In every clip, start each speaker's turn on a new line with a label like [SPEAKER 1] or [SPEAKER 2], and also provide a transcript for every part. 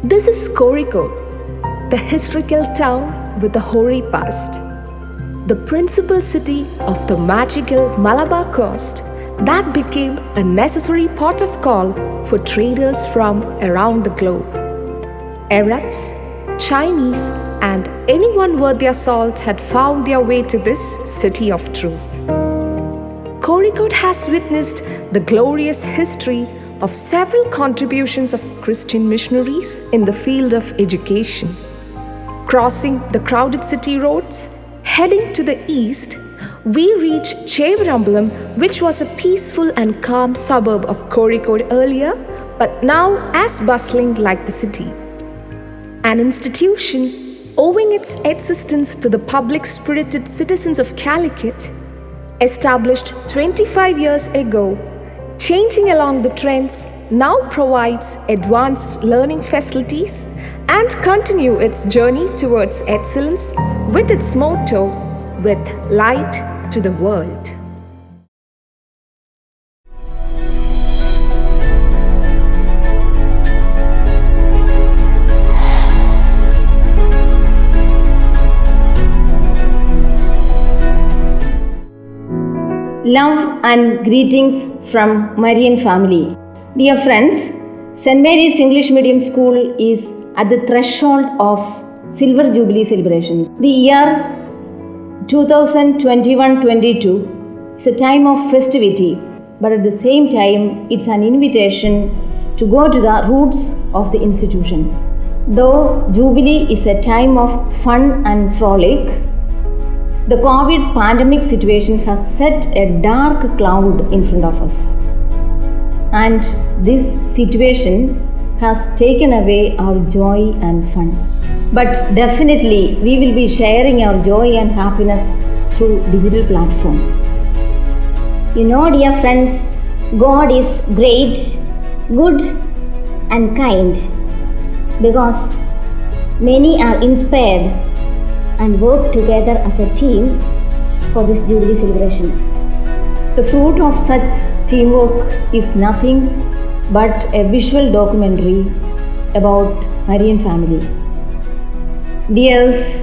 [SPEAKER 1] This is Kozhikode, the historical town with a hoary past, the principal city of the magical Malabar coast that became a necessary port of call for traders from around the globe. Arabs, Chinese, and anyone worth their salt had found their way to this city of truth. Kozhikode has witnessed the glorious history of several contributions of Christian missionaries in the field of education. Crossing the crowded city roads, heading to the east, we reach Chevarambalam, which was a peaceful and calm suburb of Kozhikode earlier, but now as bustling like the city. An institution owing its existence to the public-spirited citizens of Calicut, established 25 years ago, changing along the trends, now provides advanced learning facilities and continue its journey towards excellence with its motto, with light to the world.
[SPEAKER 2] Love and greetings from Marian family. Dear friends, St. Mary's English Medium School is at the threshold of Silver Jubilee celebrations. The year 2021-22 is a time of festivity, but at the same time, it's an invitation to go to the roots of the institution. Though Jubilee is a time of fun and frolic, the COVID pandemic situation has set a dark cloud in front of us. And this situation has taken away our joy and fun. But definitely, we will be sharing our joy and happiness through digital platform.
[SPEAKER 3] You know, dear friends, God is great, good and kind because many are inspired and work together as a team for this Jubilee celebration.
[SPEAKER 2] The fruit of such teamwork is nothing but a visual documentary about Marian family. Dears,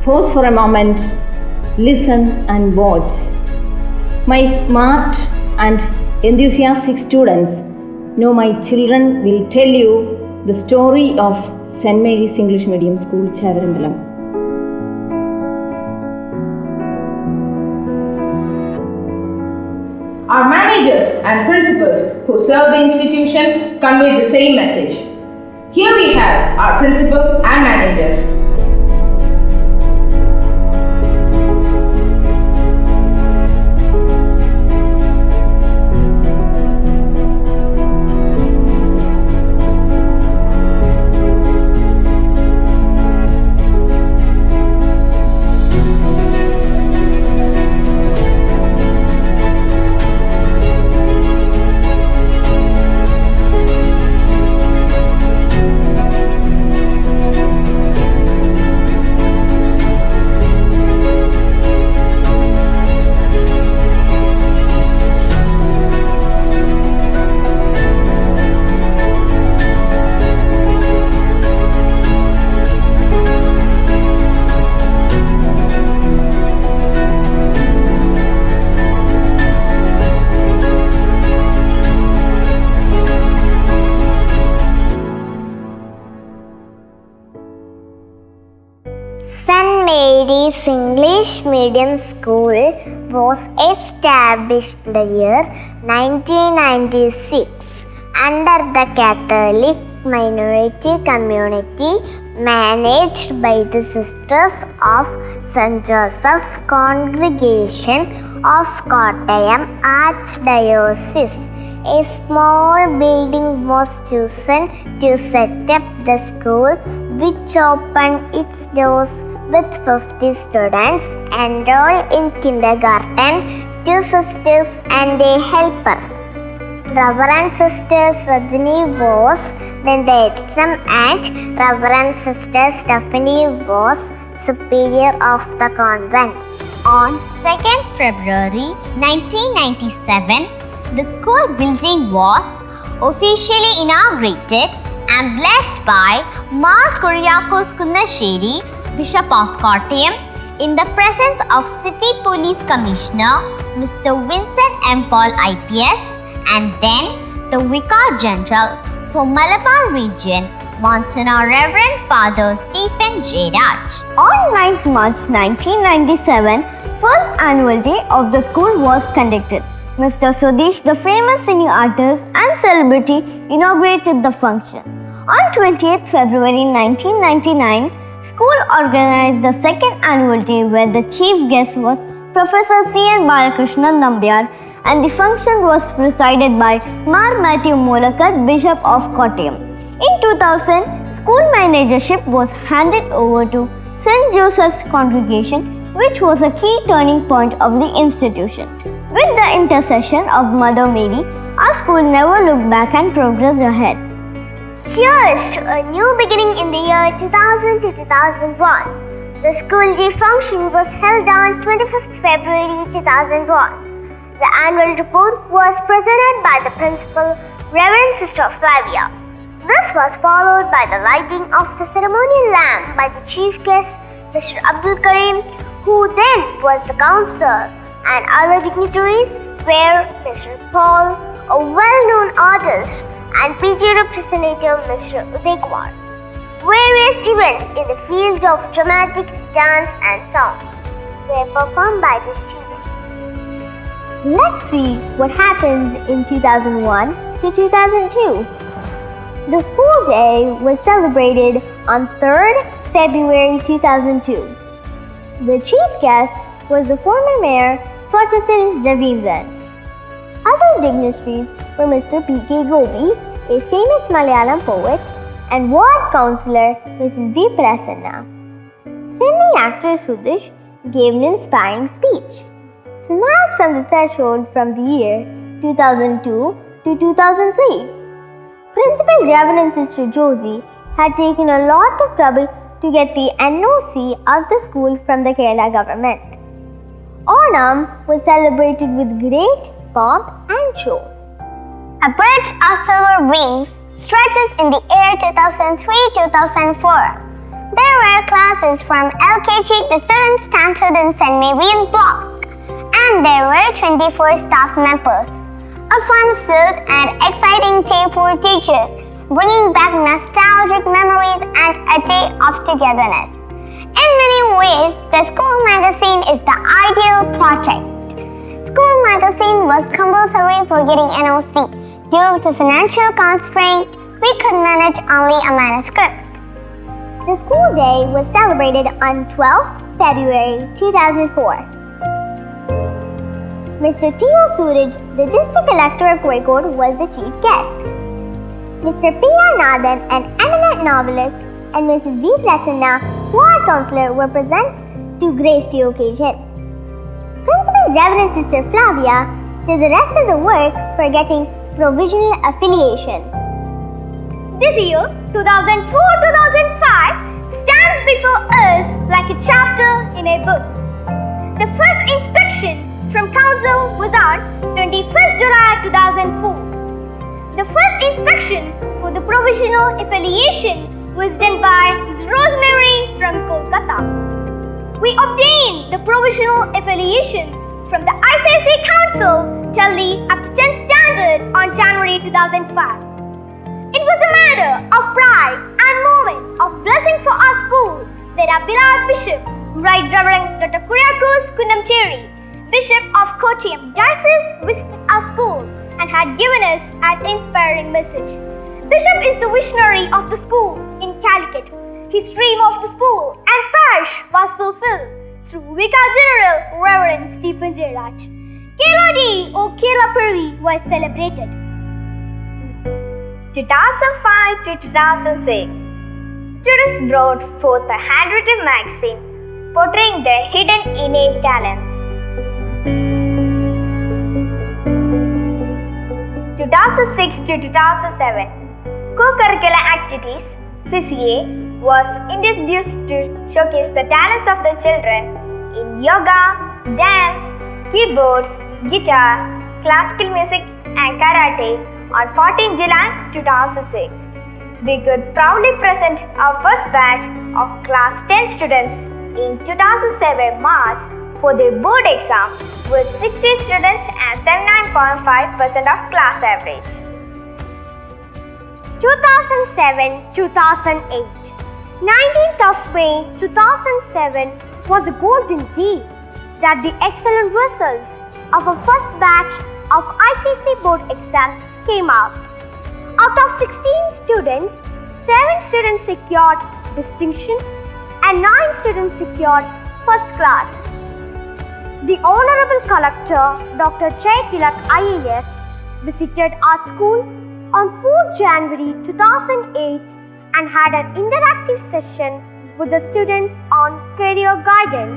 [SPEAKER 2] pause for a moment, listen and watch. My smart and enthusiastic students know my children will tell you the story of St. Mary's English Medium School, Chevarambalam.
[SPEAKER 4] Our managers and principals who serve the institution convey the same message. Here we have our principals and managers.
[SPEAKER 3] St. Mary's English Medium School was established in the year 1996 under the Catholic minority community managed by the Sisters of St. Joseph Congregation of Kottayam Archdiocese. A small building was chosen to set up the school, which opened its doors with 50 students enrolled in kindergarten, 2 sisters and a helper. Reverend Sister Rajini was then the HM and Reverend Sister Stephanie was superior of the convent.
[SPEAKER 5] On 2nd February 1997, the school building was officially inaugurated and blessed by Mar Kuriakos Kunnasheri, Bishop of Kottayam, in the presence of City Police Commissioner Mr. Vincent M. Paul IPS, and then the Vicar General for Malabar region, Monsignor Reverend Father Stephen J. Raj.
[SPEAKER 6] On 9th March 1997, first annual day of the school was conducted. Mr. Sudesh, the famous singing artist and celebrity, inaugurated the function. On 20th February 1999, school organized the second annual day where the chief guest was Professor C.N. Balakrishnan Nambiar, and the function was presided by Mar Matthew Molakar, Bishop of Kottayam. In 2000, school managership was handed over to St. Joseph's congregation, which was a key turning point of the institution. With the intercession of Mother Mary, our school never looked back and progressed ahead.
[SPEAKER 5] Cheers to a new beginning in the year 2000 to 2001. The school day function was held on 25th February 2001. The annual report was presented by the principal, Reverend Sister Flavia. This was followed by the lighting of the ceremonial lamp by the chief guest, Mr. Abdul Karim, who then was the counselor, and other dignitaries were Mr. Paul, a well-known artist, and PG representative Mr. Uday Kumar. Various events in the field of dramatics, dance and song were performed by the students.
[SPEAKER 6] Let's see what happened in 2001 to 2002. The school day was celebrated on 3rd February 2002. The chief guest was the former mayor, Photosynthesis Ravindran. Other dignitaries were Mr. P.K. Gobi, a famous Malayalam poet, and ward councillor Mrs. V. Prasanna. Singing actor Sudesh gave an inspiring speech. Smiles from the threshold from the year 2002 to 2003. Principal Reverend Sister Josie had taken a lot of trouble to get the NOC of the school from the Kerala government. Onam was celebrated with great pomp and show.
[SPEAKER 5] A bridge of silver wings stretches in the air 2003-2004. There were classes from LKG to 7th standard in St. Marian block, and there were 24 staff members. A fun-filled and exciting day for teachers, bringing back nostalgic memories and a day of togetherness. In many ways, the school magazine is the ideal project. School magazine was compulsory for getting NOC. Due to financial constraint, we could manage only a manuscript.
[SPEAKER 6] The school day was celebrated on 12th February 2004. Mr. T.O. Suraj, the district collector of Kozhikode, was the chief guest. Mr. P.R. Nathan, an eminent novelist, and Mrs. V. Prasanna, ward councillor, were present to grace the occasion. Principal Reverend Sister Flavia did the rest of the work for getting provisional affiliation.
[SPEAKER 5] This year, 2004-2005, stands before us like a chapter in a book. The first inspection from Council was on 21st July 2004. The first inspection for the provisional affiliation was done by Ms. Rosemary from Kolkata. We obtained the provisional affiliation from the ICSE Council Delhi up to 10th standard on January 2005. It was a matter of pride and moment of blessing for our school that our beloved Bishop, Right Reverend Dr. Kuriakos Kunnasheri, Bishop of Kottayam Diocese, visited our school and had given us an inspiring message. Bishop is the visionary of the school in Calicut. His dream of the school and parish was fulfilled through Vicar General Reverend Stephen J. Raj. Kerala Day or Kerala Purvi was celebrated.
[SPEAKER 6] 2005 to 2006, students brought forth a handwritten magazine portraying their hidden innate talents. 2006 to 2007, co-curricular activities (CCA) was introduced to showcase the talents of the children in yoga, dance, keyboard, guitar, classical music and karate on 14 July 2006. we could proudly present our first batch of class 10 students in 2007 March for their board exam with 60 students and 79.5% of class average. 2007-2008. 19th of May 2007 was a golden day that the excellent results of a first batch of ICC board exam came out. Out of 16 students, 7 students secured distinction and 9 students secured first class. The Honorable Collector, Dr. Chevarambalam IAS, visited our school on 4 January 2008 and had an interactive session with the students on career guidance.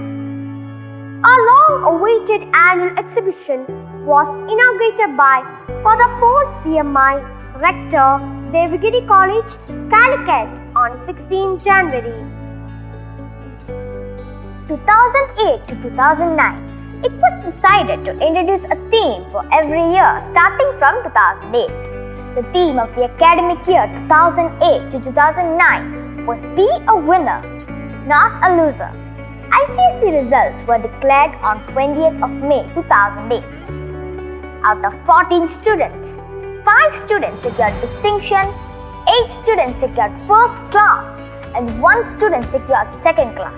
[SPEAKER 6] Our long-awaited annual exhibition was inaugurated by Father Paul CMI, Rector, Devagiri College, Calicut on 16 January. 2008 to 2009. It was decided to introduce a theme for every year starting from 2008. The theme of the academic year 2008 to 2009 was Be a Winner, Not a Loser. ICSE results were declared on 20th of May 2008. Out of 14 students, 5 students secured distinction, 8 students secured first class, and 1 student secured second class.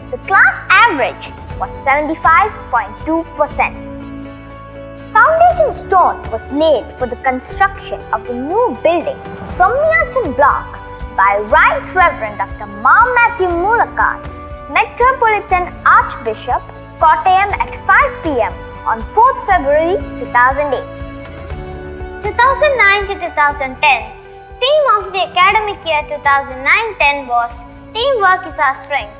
[SPEAKER 6] The class average was 75.2%. Foundation stone was laid for the construction of the new building, Somiyachan Block, by Right Reverend Dr. Matthew Mulakar, Metropolitan Archbishop, Kottayam at 5 p.m. on 4th February 2008.
[SPEAKER 5] 2009 to 2010. Theme of the academic year 2009-10 was Teamwork is our strength.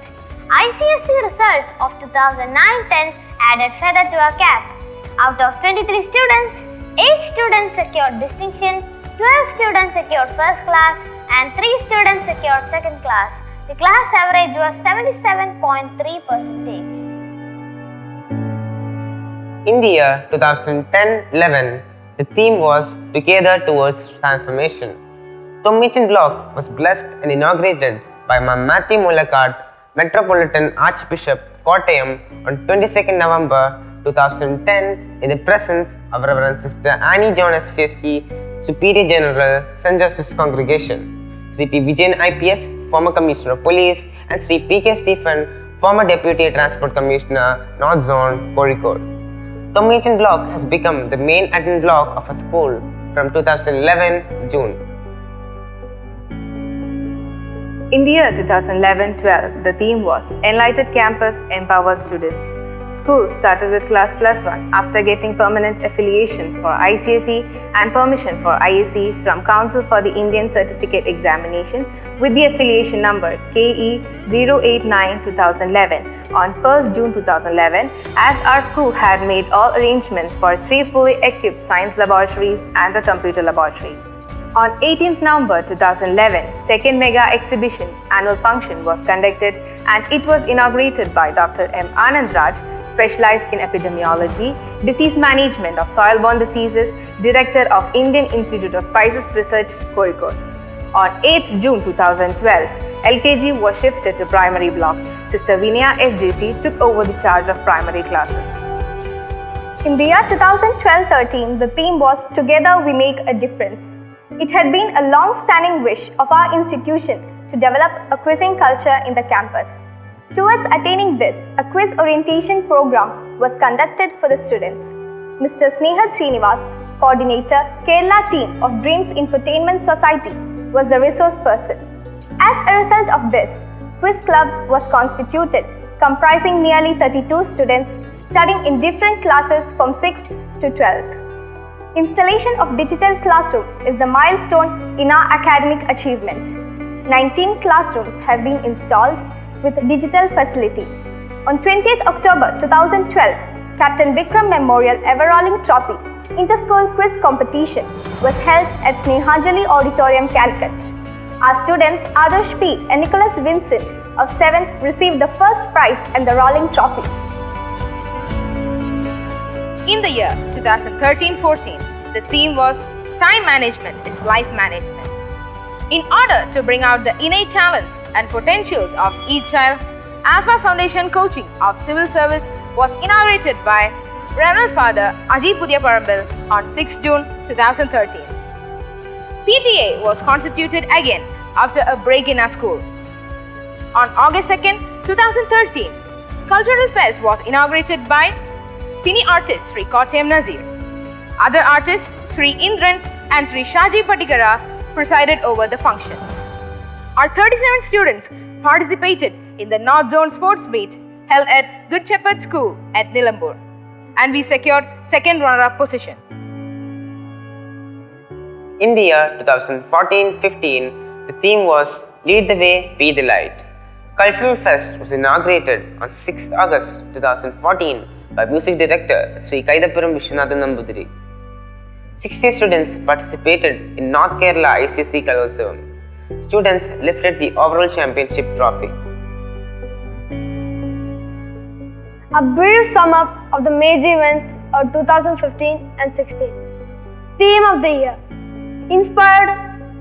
[SPEAKER 5] ICSE results of 2009-10 added feather to our cap. Out of 23 students, 8 students secured distinction, 12 students secured first class, and 3 students secured second class. The class average was 77.3%.
[SPEAKER 7] In the year 2010-11, the theme was Together Towards Transformation. Somiyachan Block was blessed and inaugurated by Matthew Mulakar, Metropolitan Archbishop, Kottayam on 22nd November 2010 in the presence of Reverend Sister Annie John SJC, Superior General, St. Joseph's Congregation, Sri P. Vijayan IPS, former Commissioner of Police, and Sri P.K. Stephen, former Deputy Transport Commissioner, North Zone, Kozhikode. Somiyachan Block has become the main attendance block of a school from 2011 June.
[SPEAKER 4] In the year 2011-12, the theme was Enlightened Campus, Empowered Students. School started with Class +1 after getting permanent affiliation for ICSE and permission for ISE from Council for the Indian Certificate Examination with the affiliation number KE 089-2011 on 1st June 2011, as our school had made all arrangements for 3 fully equipped science laboratories and a computer laboratory. On 18th November 2011, second mega exhibition annual function was conducted and it was inaugurated by Dr. M. Anand Raj, specialized in epidemiology, disease management of soil-borne diseases, director of Indian Institute of Spices Research, Kozhikode. On 8th June 2012, LKG was shifted to primary block. Sister Vinaya SJC took over the charge of primary classes.
[SPEAKER 6] In the year 2012-13, the theme was Together We Make a Difference. It had been a long-standing wish of our institution to develop a quizzing culture in the campus. Towards attaining this, a quiz orientation program was conducted for the students. Mr. Sneha Srinivas, coordinator, Kerala team of Dreams Infotainment Society, was the resource person. As a result of this, Quiz Club was constituted, comprising nearly 32 students studying in different classes from 6th to 12th. Installation of digital classroom is the milestone in our academic achievement. 19 classrooms have been installed with digital facility. On 20th October 2012, Captain Vikram Memorial Everalling Trophy Interschool Quiz Competition was held at Snehanjali Auditorium, Calicut. Our students Adarsh P. and Nicholas Vincent of 7th received the first prize and the Rolling Trophy.
[SPEAKER 4] In the year 2013-14, the theme was Time Management is Life Management. In order to bring out the innate talents and potentials of each child, Alpha Foundation Coaching of Civil Service was inaugurated by Reverend Father Aji Parambil on 6 June 2013. PTA was constituted again after a break in our school. On August 2nd, 2013, Cultural Fest was inaugurated by Cine artist Sri Kottayam Nazir. Other artists Sri Indrans and Sri Shaji Patikara presided over the function. Our 37 students participated in the North Zone Sports Meet held at Good Shepherd School at Nilambur, and we secured second runner-up position.
[SPEAKER 7] In the year 2014-15, the theme was Lead the Way, Be the Light. Cultural Fest was inaugurated on 6th August 2014 by Music Director Sri Kaidapuram Vishwanathan Nambudiri. 60 students participated in North Kerala ICSE Kalotsavam. Students lifted the overall championship trophy.
[SPEAKER 8] A brief sum up of the major events of 2015 and 16. Theme of the year: Inspired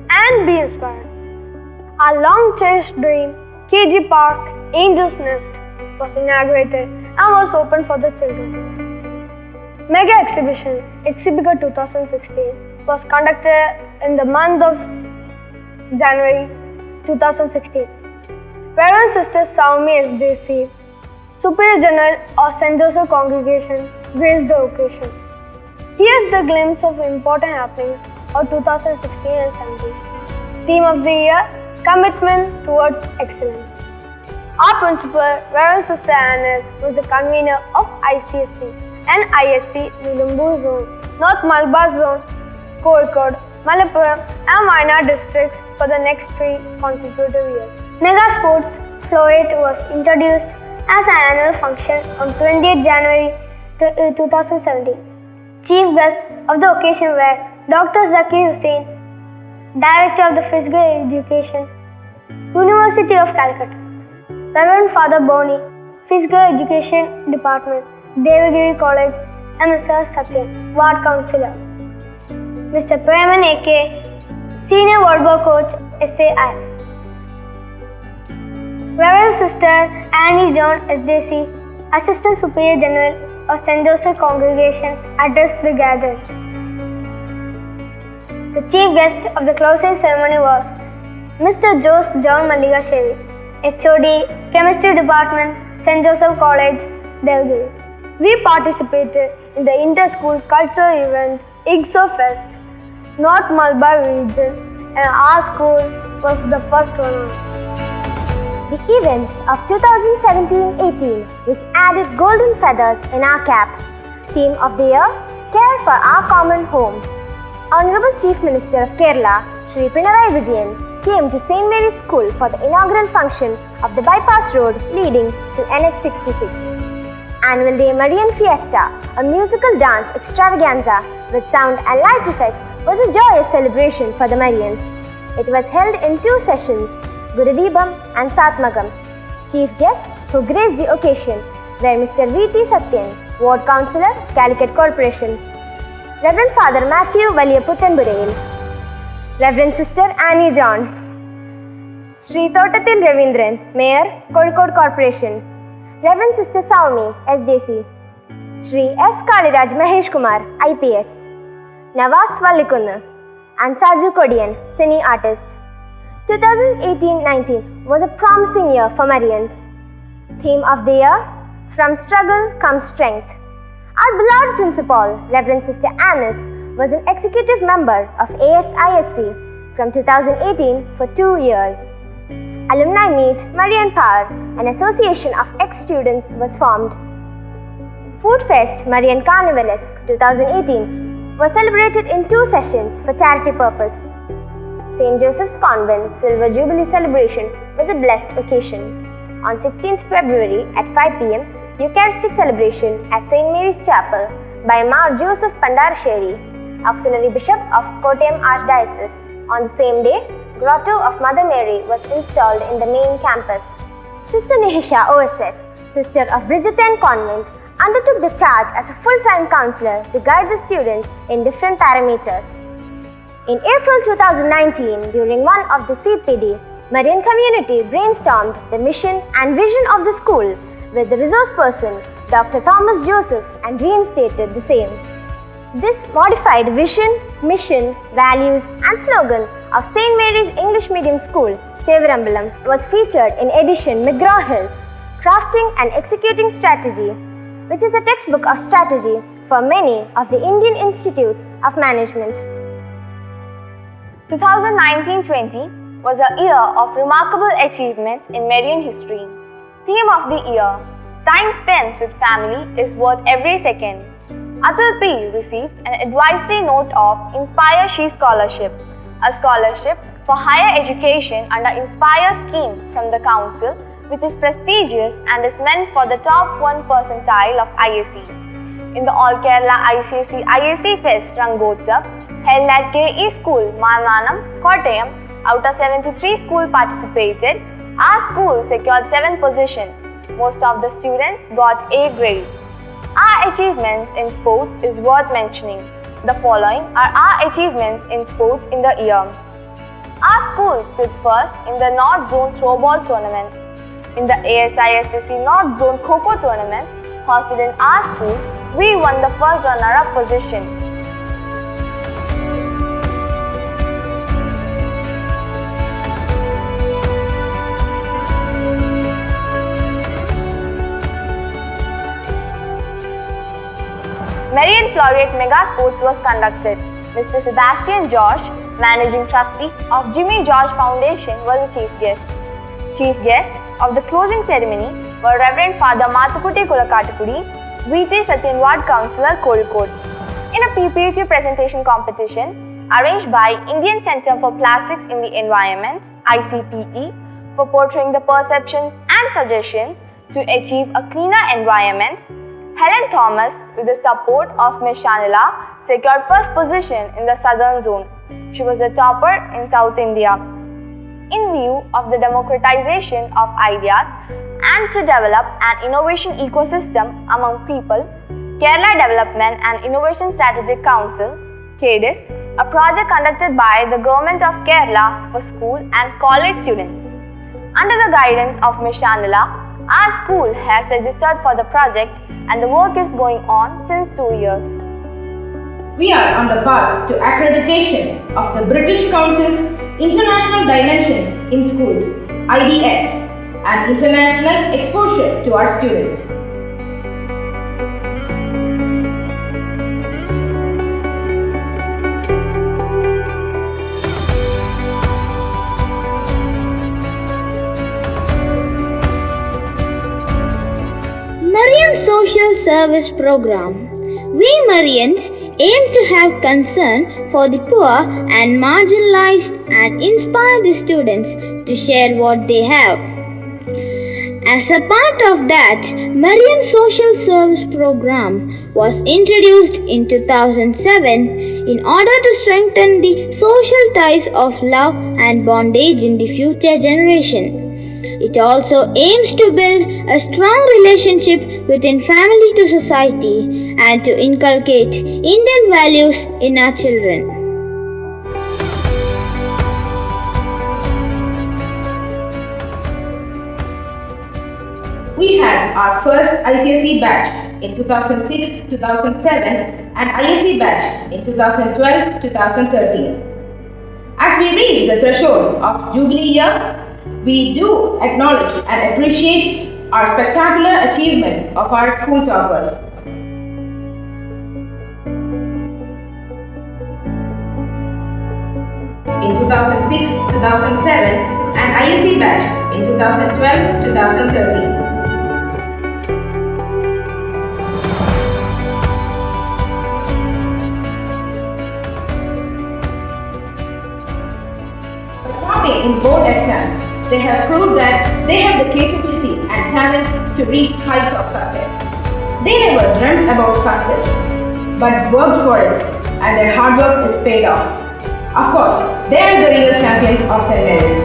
[SPEAKER 8] and Be Inspired. Our long cherished dream, KG Park Angel's Nest, was inaugurated and was open for the children. Mega exhibition Exhibica 2016 was conducted in the month of January 2016. Reverend Sister Saumi SJC, Superior General of St. Joseph Congregation, graced the occasion. Here's the glimpse of important happenings of 2016 and 17. Theme of the year: Commitment towards Excellence. Our principal, Reverend Sister Annes, was the convener of ICSE and ISC Nilambur Zone, North Malabar Zone, Kozhikode, Malappuram and Wayanad districts for the next 3 consecutive years. Mega Sports Floret was introduced as an annual function on 28 January 2017. Chief guests of the occasion were Dr. Zakir Hussain, Director of the Physical Education, University of Calcutta; Reverend Father Boni, Physical Education Department, Devagiri College, and Mr. Satyan, Ward Councillor; Mr. Preman A.K., Senior Volleyball Coach, SAI; Reverend Sister Annie John SJC, Assistant Superior General of St. Joseph Congregation, addressed the gathering. The chief guest of the closing ceremony was Mr. Jose John Malligassevi, HOD, Chemistry Department, St. Joseph College, Devagiri. We participated in the inter-school cultural event IGSO Fest, North Malabar region, and our school was the first runner.
[SPEAKER 6] The events of 2017-18, which added golden feathers in our cap. Theme of the year: Care for our common home. Honorable Chief Minister of Kerala, Shri Pinarayi Vijayan, came to St. Mary's School for the inaugural function of the bypass road leading to NH66. Annual Day Marian Fiesta, a musical dance extravaganza with sound and light effects, was a joyous celebration for the Marians. It was held in 2 sessions, Gurudibam and Satmagam. Chief guests who graced the occasion were Mr. V.T. Satyan, Ward Councillor, Calicut Corporation; Reverend Father Matthew Valiyaputtanburayil; Reverend Sister Annie John; Sri Thotathil Ravindran, Mayor, Kozhikode Corporation; Reverend Sister Saumi, SJC; Sri S. Kaliraj Mahesh Kumar, IPS; Nawaz Vallikunnu, and Saju Kodian, Cine artist. 2018-19 was a promising year for Marians. Theme of the year: From struggle comes strength. Our beloved principal, Reverend Sister Annis, was an executive member of ASISC from 2018 for 2 years. Alumni Meet Marian Power, an association of ex-students, was formed. Food Fest Marian Carnivalesque 2018 was celebrated in 2 sessions for charity purpose. St. Joseph's Convent Silver Jubilee celebration was a blessed occasion. On 16th February at 5 p.m., Eucharistic celebration at St. Mary's Chapel by Mar Joseph Pandarasheri, Auxiliary Bishop of Kottayam Archdiocese. On the same day, Grotto of Mother Mary was installed in the main campus. Sister Nihisha OSS, sister of Bridgerton Convent, undertook the charge as a full-time counselor to guide the students in different parameters. In April 2019, during one of the CPD, Marian community brainstormed the mission and vision of the school with the resource person, Dr. Thomas Joseph, and reinstated the same. This modified vision, mission, values, and slogan of St. Mary's English Medium School, Chevarambalam, was featured in edition McGraw-Hill, Crafting and Executing Strategy, which is a textbook of strategy for many of the Indian institutes of management.
[SPEAKER 4] 2019-20 was a year of remarkable achievements in Marian history. Theme of the year, Time spent with family is worth every second. Atul P received an advisory note of Inspire She Scholarship, a scholarship for higher education under Inspire scheme from the council, which is prestigious and is meant for the top 1 percentile of ISC. In the All Kerala IAC Fest Rangotsav, held at KE School, Malnanam, Kottayam, out of 73 schools participated, our school secured 7th position. Most of the students got A grade. Our achievements in sports is worth mentioning. The following are our achievements in sports in the year. Our school stood first in the North Zone Throwball Tournament. In the ASISSC North Zone Kho-Kho Tournament, hosted in our school, we won the first runner-up position. Marian Laureate Mega Sports was conducted. Mr. Sebastian George, Managing Trustee of Jimmy George Foundation, was the chief guest. Chief guests of the closing ceremony were Reverend Father Mathukutti Kulakatukudi, VT Satyan Ward Councillor, Kozhikode. In a PPT presentation competition arranged by Indian Centre for Plastics in the Environment, ICPE, for portraying the perceptions and suggestions to achieve a cleaner environment, Helen Thomas, with the support of Ms. Shanila, secured first position in the Southern Zone. She was the topper in South India. In view of the democratization of ideas and to develop an innovation ecosystem among people, Kerala Development and Innovation Strategic Council, KDIS, a project conducted by the Government of Kerala for school and college students. Under the guidance of Ms. Shanila, our school has registered for the project and the work is going on since 2 years.
[SPEAKER 2] We are on the path to accreditation of the British Council's International Dimensions in Schools, IDS, and international exposure to our students.
[SPEAKER 3] Marian Social Service Program. We Marians aim to have concern for the poor and marginalized and inspire the students to share what they have. As a part of that, Marian Social Service Program was introduced in 2007 in order to strengthen the social ties of love and bondage in the future generation. It also aims to build a strong relationship within family to society and to inculcate Indian values in our children.
[SPEAKER 2] We had our first ICSE batch in 2006-2007 and ISC batch in 2012-2013. As we reach the threshold of Jubilee year, we do acknowledge and appreciate our spectacular achievement of our school toppers. In 2006-2007 and ISC batch in 2012-2013. In board exams, they have proved that they have the capability and talent to reach heights of success. They never dreamt about success, but worked for it, and their hard work is paid off. Of course, they are the real champions of St. Mary's.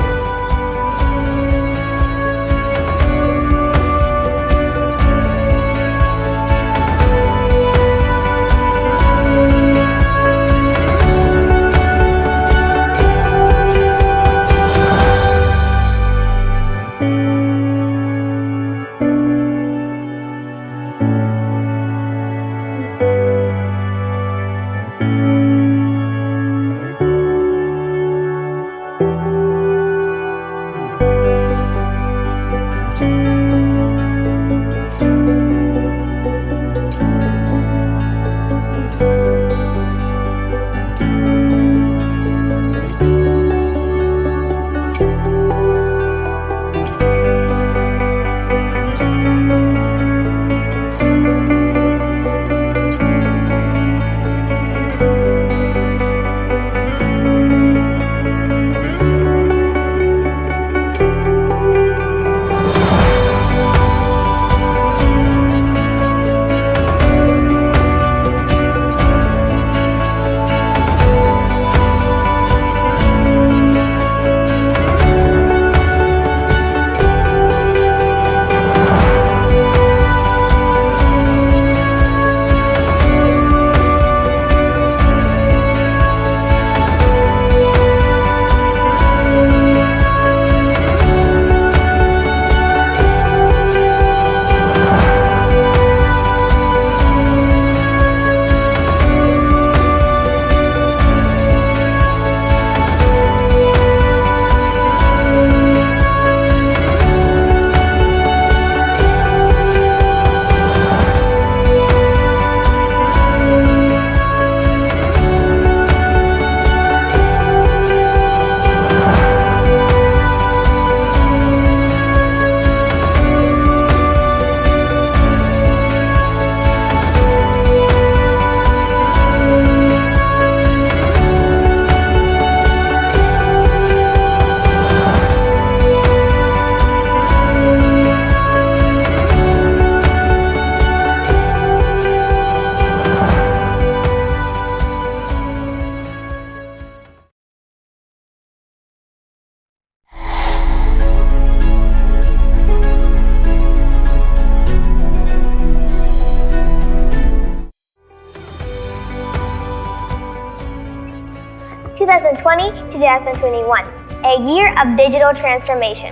[SPEAKER 6] 2020-2021, a year of digital transformation.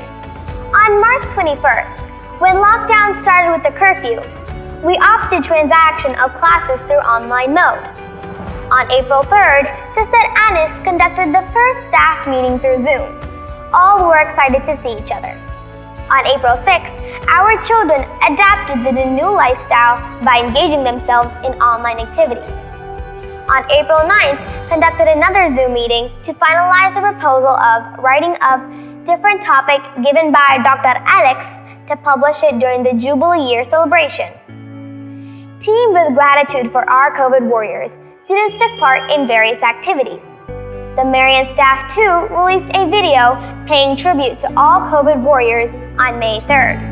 [SPEAKER 6] On March 21st, when lockdown started with the curfew, we opted transaction of classes through online mode. On April 3rd, Sister Anis conducted the first staff meeting through Zoom. All were excited to see each other. On April 6th, our children adapted to the new lifestyle by engaging themselves in online activities. On April 9th, conducted another Zoom meeting to finalize the proposal of writing a different topic given by Dr. Alex to publish it during the Jubilee Year celebration. Teamed with gratitude for our COVID warriors, students took part in various activities. The MARIAN staff too released a video paying tribute to all COVID warriors on May 3rd.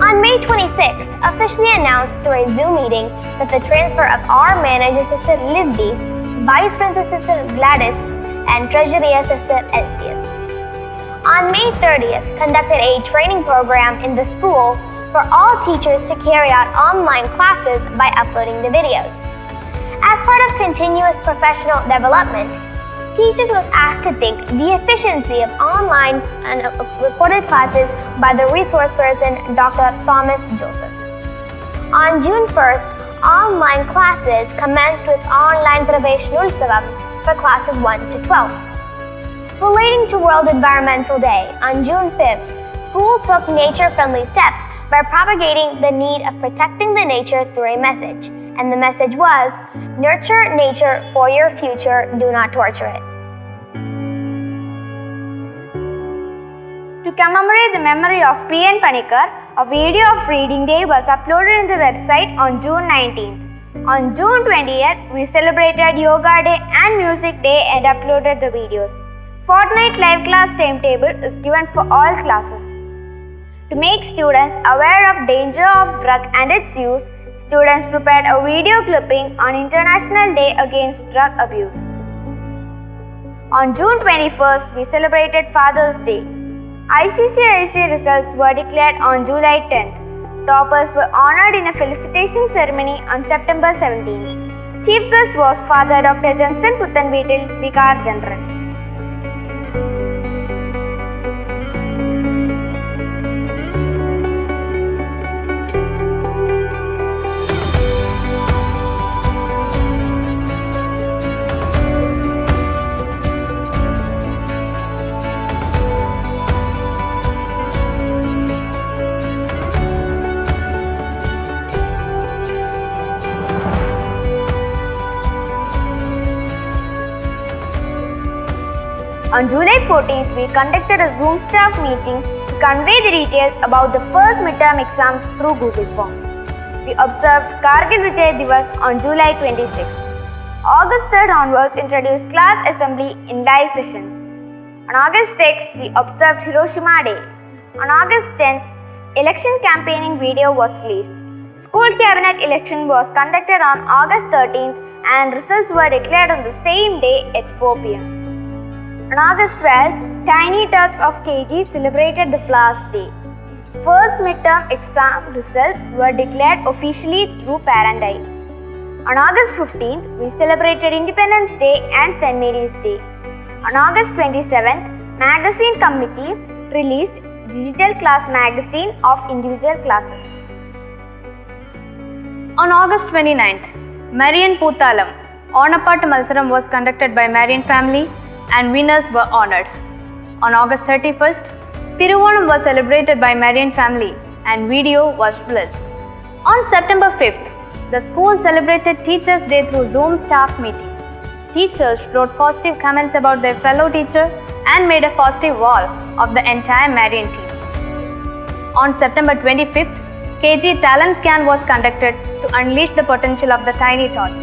[SPEAKER 6] On May 26th, officially announced through a Zoom meeting that the transfer of our Manager Sister Lizzie, Vice Principal Sister Gladys, and Treasury Assistant Elsius. On May 30th, conducted a training program in the school for all teachers to carry out online classes by uploading the videos. As part of continuous professional development, teachers was asked to think the efficiency of online and recorded classes by the resource person Dr. Thomas Joseph. On June 1st, online classes commenced with online Praveshnulsavam for classes 1 to 12. Relating to World Environmental Day, on June 5th, school took nature-friendly steps by propagating the need of protecting the nature through a message. And the message was, nurture nature for your future, do not torture it.
[SPEAKER 8] To commemorate the memory of P.N. Panikkar, a video of Reading Day was uploaded on the website on June 19th. On June 20th, we celebrated Yoga Day and Music Day and uploaded the videos. Fortnight live class timetable is given for all classes. To make students aware of danger of drug and its use, students prepared a video clipping on International Day Against Drug Abuse. On June 21st, we celebrated Father's Day. ICCIC results were declared on July 10th. Toppers were honored in a felicitation ceremony on September 17th. Chief guest was Father Dr. Jensen Puthanveetil, Vicar General. On July 14th, we conducted a Zoom staff meeting to convey the details about the first midterm exams through Google Forms. We observed Kargil Vijay Divas on July 26th. August 3rd onwards introduced class assembly in live sessions. On August 6th, we observed Hiroshima Day. On August 10th, election campaigning video was released. School cabinet election was conducted on August 13th and results were declared on the same day at 4 p.m. On August 12th, Tiny Turks of KG celebrated the Flowers Day. First midterm exam results were declared officially through Parent Eye. On August 15th, we celebrated Independence Day and St. Mary's Day. On August 27th, Magazine Committee released Digital Class Magazine of individual classes.
[SPEAKER 4] On August 29th, Marian Puthalam, Onapattu Malsaram was conducted by Marian family and winners were honored. On August 31st, Thiruvonam was celebrated by Marian family and video was released. On September 5th, the school celebrated Teachers' Day through Zoom staff meeting. Teachers wrote positive comments about their fellow teacher and made a positive wall of the entire Marian team. On September 25th, KG Talent Scan was conducted to unleash the potential of the tiny tots.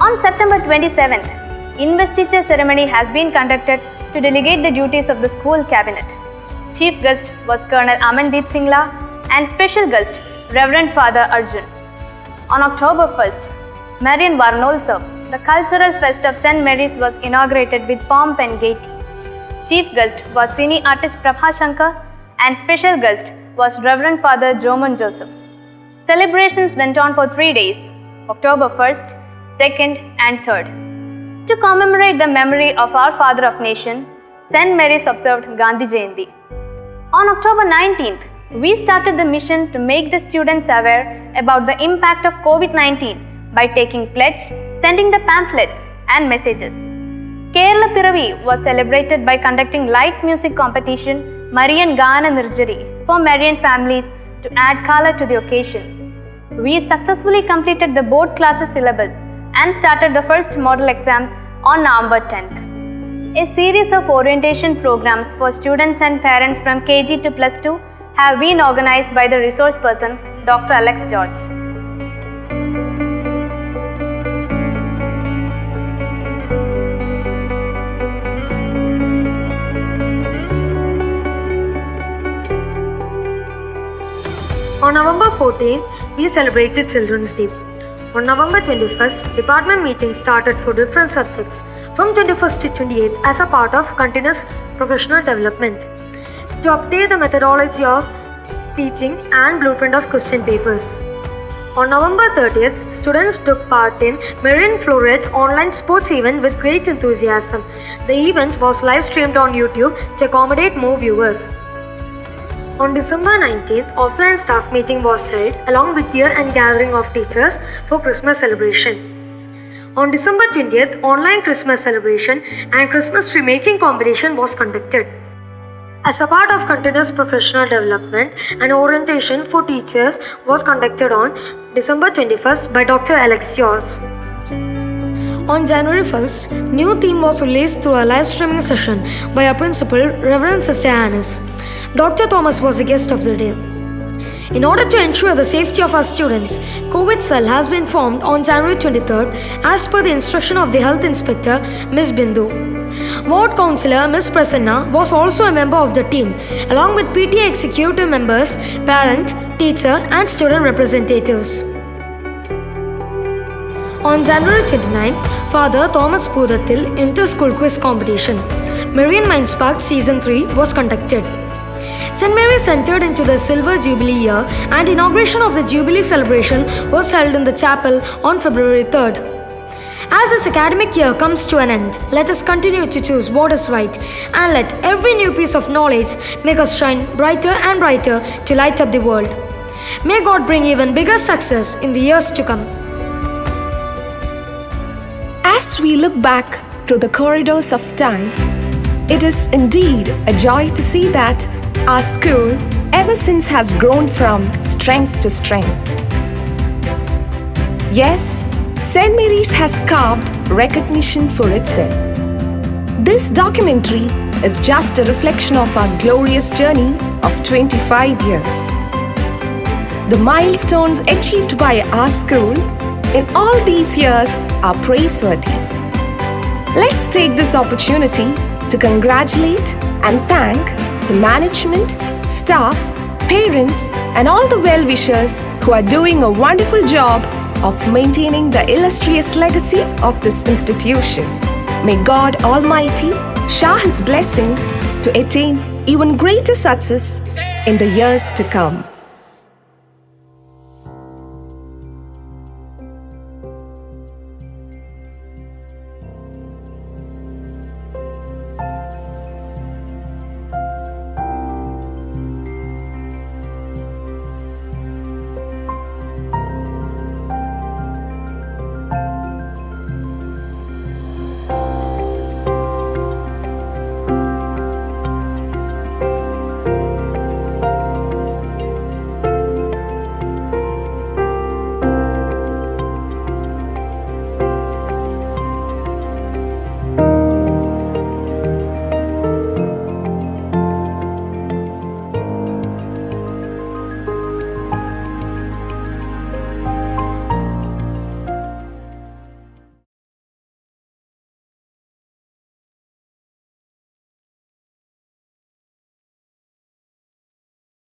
[SPEAKER 4] On September 27th, investiture ceremony has been conducted to delegate the duties of the school cabinet. Chief guest was Colonel Amandeep Singla and special guest Reverend Father Arjun. On October 1st, Marian Varnolotsav, the cultural fest of St. Mary's, was inaugurated with pomp and gaiety. Chief guest was cine artist Prabha Shankar and special guest was Reverend Father Joman Joseph. Celebrations went on for 3 days, October 1st, 2nd and 3rd. To commemorate the memory of our Father of Nation, St. Mary's observed Gandhi Jayanti. On October 19th, we started the mission to make the students aware about the impact of COVID-19 by taking pledge, sending the pamphlets and messages. Kerala Piravi was celebrated by conducting light music competition Marian Gana Nirjari for Marian families to add color to the occasion. We successfully completed the board classes syllabus and started the first model exams on November 10th. A series of orientation programs for students and parents from KG to plus 2 have been organized by the resource person Dr. Alex George.
[SPEAKER 8] On November 14th, we celebrated Children's Day. On November 21st, department meetings started for different subjects from 21st to 28th as a part of continuous professional development to update the methodology of teaching and blueprint of question papers. On November 30th, students took part in Marian Floret online sports event with great enthusiasm. The event was live streamed on YouTube to accommodate more viewers. On December 19th, offline staff meeting was held along with year-end gathering of teachers for Christmas celebration. On December 20th, online Christmas celebration and Christmas tree making competition was conducted. As a part of continuous professional development, an orientation for teachers was conducted on December 21st by Dr. Alex George. On January 1st, new theme was released through a live streaming session by our principal, Reverend Sister Annis. Dr. Thomas was the guest of the day. In order to ensure the safety of our students, COVID cell has been formed on January 23rd as per the instruction of the Health Inspector, Ms. Bindu. Ward Councillor Ms. Prasanna was also a member of the team, along with PTA executive members, parent, teacher and student representatives. On January 29th, Father Thomas Pudathil Inter-School Quiz Competition, Marian Minds Park Season 3 was conducted. St. Mary's entered into the Silver Jubilee year and inauguration of the Jubilee celebration was held in the chapel on February 3rd. As this academic year comes to an end, let us continue to choose what is right and let every new piece of knowledge make us shine brighter and brighter to light up the world. May God bring even bigger success in the years to come.
[SPEAKER 1] As we look back through the corridors of time, it is indeed a joy to see that our school ever since has grown from strength to strength. Yes, St. Mary's has carved recognition for itself. This documentary is just a reflection of our glorious journey of 25 years. The milestones achieved by our school in all these years are praiseworthy. Let's take this opportunity to congratulate and thank the management, staff, parents, and all the well-wishers who are doing a wonderful job of maintaining the illustrious legacy of this institution. May God Almighty shower His blessings to attain even greater success in the years to come.